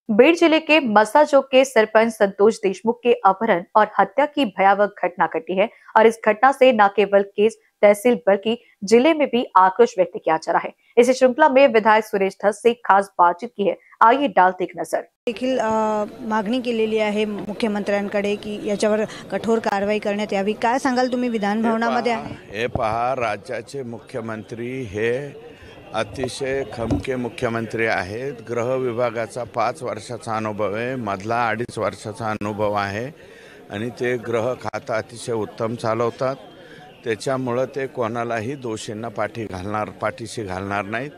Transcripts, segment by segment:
बीड जिले के मसाजोग के सरपंच संतोष देशमुख के अपहरण और हत्या की भयावह घटना घटी है और इस घटना से न केवल केस तहसील बल्कि जिले में भी आक्रोश व्यक्त किया जा रहा है। इस श्रृंखला में विधायक सुरेश धस से खास बातचीत की है। आइए डालते एक नजर। देखील मागणी केलेली आहे मुख्यमंत्र्यांकडे की याच्यावर कठोर कारवाई करण्यात यावी। काय सांगाल तुम्ही विधान भवनामध्ये आहे? हे पहा, राज्याचे मुख्यमंत्री हे अतिशय खमके मुख्यमंत्री आहेत। गृह विभागाचा 5 वर्षाचा अनुभव आहे, मधला 2.5 वर्षाचा अनुभव आहे आणि ते गृह खातं अतिशय उत्तम चालवतात। त्याच्यामुळे ते कोणालाही दोषींना पाठीशी घालणार नाहीत।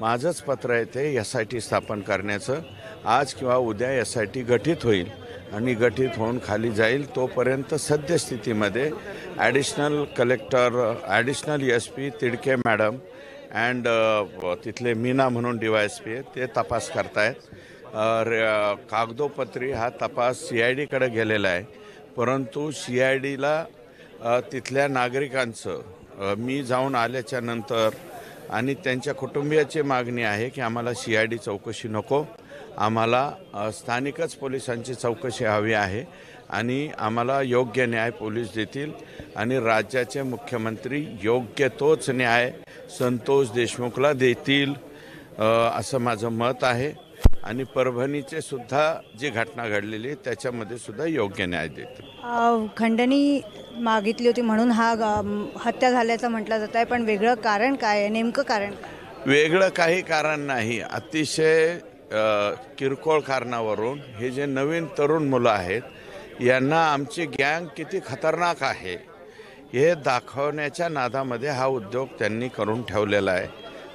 माझंच पत्र आहे ते SIT स्थापन करण्याचं। आज किंवा उद्या SIT गठीत होईल आणि गठीत होऊन खाली जाईल। तोपर्यंत सद्यस्थितीमध्ये additional collector, additional SP Tidke madam and तिथले मीना म्हणून DYSP आहेत, ते तपास करतायत। कागदोपत्री हा तपास CID कडे गेलेला आहे, परंतु CIDला तिथल्या नागरिकांचं मी जाऊन आल्याच्या नंतर आणि त्यांच्या कुटुंबियाची मागणी आहे की आम्हाला CID चौकशी नको, आम्हाला स्थानिकच पोलिसांची चौकशी हवी आहे आणि आम्हाला योग्य न्याय पोलीस देतील आणि राज्याचे मुख्यमंत्री योग्य तोच न्याय संतोष देशमुखला देतील असं माझं मत आहे। आणि परभणीचे सुद्धा जी घटना घडलेली त्याच्यामध्ये सुद्धा योग्य न्याय देतील। खंडणी मागितली होती म्हणून हा हत्या झाल्याचं म्हटलं जात आहे, पण वेगळं कारण काय आहे? नेमकं कारण वेगळं काही कारण नाही। अतिशय किरकोळ कारणावरून हे जे नवीन तरुण मुलं आहेत यांना आमची गँग किती खतरनाक आहे हे दाखवण्याच्या नादामध्ये हा उद्योग त्यांनी करून ठेवलेला आहे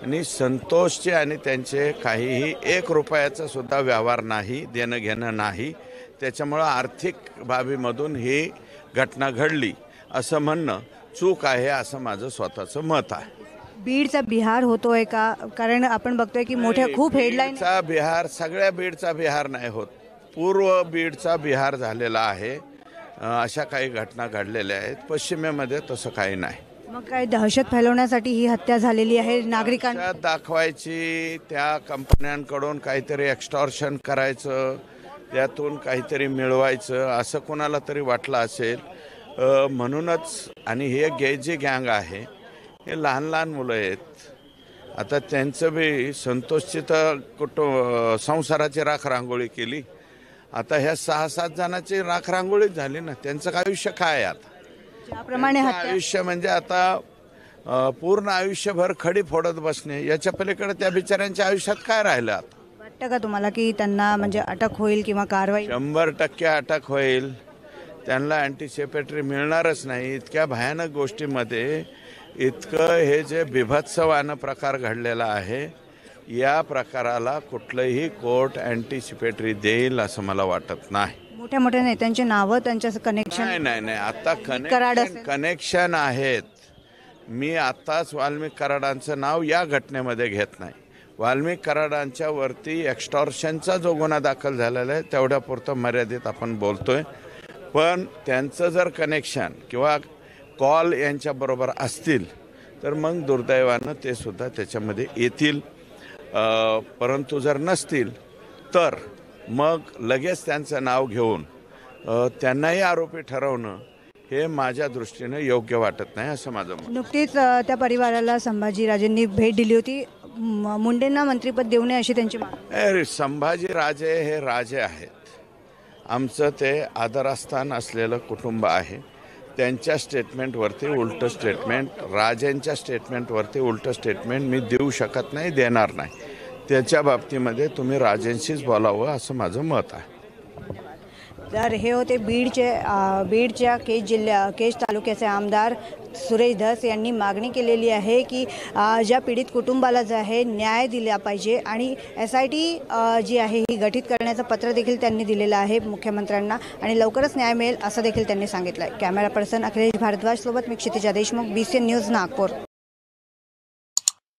आणि संतोषचे आणि त्यांचे काहीही 1 रुपयाचा सुद्धा व्यवहार नाही, देणं घेणं नाही। त्याच्यामुळं आर्थिक बाबीमधून ही घटना घडली असं म्हणणं चूक आहे असं माझं स्वतःचं मत आहे। बीडचा बिहार होतोय का? कारण आपण बघतोय की मोठ्या खूप हेडलाईन बिहार, सगळ्या बीडचा बिहार नाही होत, पूर्व बीडचा बिहार झालेला आहे। अशा काही घटना घडलेल्या आहेत। पश्चिमेमध्ये तसं काही नाही। मग काय दहशत फैलवण्यासाठी ही हत्या झालेली आहे? नागरिकांना दाखवायची, त्या कंपन्यांकडून काहीतरी एक्स्टॉर्शन करायचं, त्यातून काहीतरी मिळवायचं असं कोणाला तरी वाटलं असेल म्हणूनच। आणि हे जे गँग आहे हे लहान लहान मुलं आहेत। आता त्यांचं बी संतोषची तर संसाराची राखरांगोळी केली, आता ह्या 6-7 जणांची राखरांगोळीच झाली ना। त्यांचं आयुष्य काय आहे? आता ज्याप्रमाणे आयुष्य म्हणजे आता पूर्ण आयुष्यभर खडी फोडत बसणे, याच्या पलीकडे त्या बिचाऱ्यांच्या आयुष्यात काय राहिलं? आता वाटतं का तुम्हाला की त्यांना म्हणजे अटक होईल किंवा कारवाई? 100% अटक होईल। त्यांना अँटीसिपेटरी मिळणारच नाही। इतक्या भयानक गोष्टीमध्ये इतकं हे जे बिभत्सवानं प्रकार घडलेला आहे, या प्रकाराला कुठलंही कोर्ट अँटीसिपेटरी देईल असं मला वाटत नाही। मोठ्या मोठ्या नेत्यांची नावं, त्यांच्या कनेक्शन नाही आता कनेक्शन आहेत। मी आत्ताच वाल्मिक कराडांचं नाव या घटनेमध्ये घेत नाही। वाल्मिक कराडांच्या वरती एक्स्टॉर्शनचा जो गुन्हा दाखल झालेला आहे तेवढ्यापुरतं मर्यादित आपण बोलतोय, पण त्यांचं जर कनेक्शन किंवा कॉल यांच्याबरोबर असतील तर मग दुर्दैवानं ते सुद्धा त्याच्यामध्ये येतील। परंतु जर नसतील तर मग लगेच त्यांचं नाव घेऊन त्यांनाही आरोपी ठरवणं हे माझ्या दृष्टीनं योग्य वाटत नाही असं माझं मत। नुकतीच त्या परिवाराला संभाजीराजेंनी भेट दिली होती, मुंडेंना मंत्रिपद देऊ नये अशी त्यांची मागणी। संभाजीराजे हे राजे आहेत, आमचं ते आदरस्थान असलेलं कुटुंब आहे। त्यांच्या स्टेटमेंटवरती उलटं स्टेटमेंट, राजेंच्या स्टेटमेंटवरती उलटं स्टेटमेंट मी देऊ शकत नाही, देणार नाही। त्याच्या बाबतीमध्ये तुम्ही राजेंशीच बोलावं असं माझं मत आहे। तर हे होते बीडच्या केज तालुक्याचे आमदार सुरेश धस यांनी मागणी केलेली आहे की ज्या पीडित कुटुंबाला जे आहे न्याय दिला पाहिजे आणि SIT जी आहे ही गठीत करण्याचं पत्र देखील त्यांनी दिलेलं आहे मुख्यमंत्र्यांना आणि लवकरच न्याय मिळेल असं देखील त्यांनी सांगितलं आहे। कॅमेरा पर्सन अखिलेश भारद्वाज सोबत मी क्षितिजा देशमुख, BCN न्यूज, नागपूर।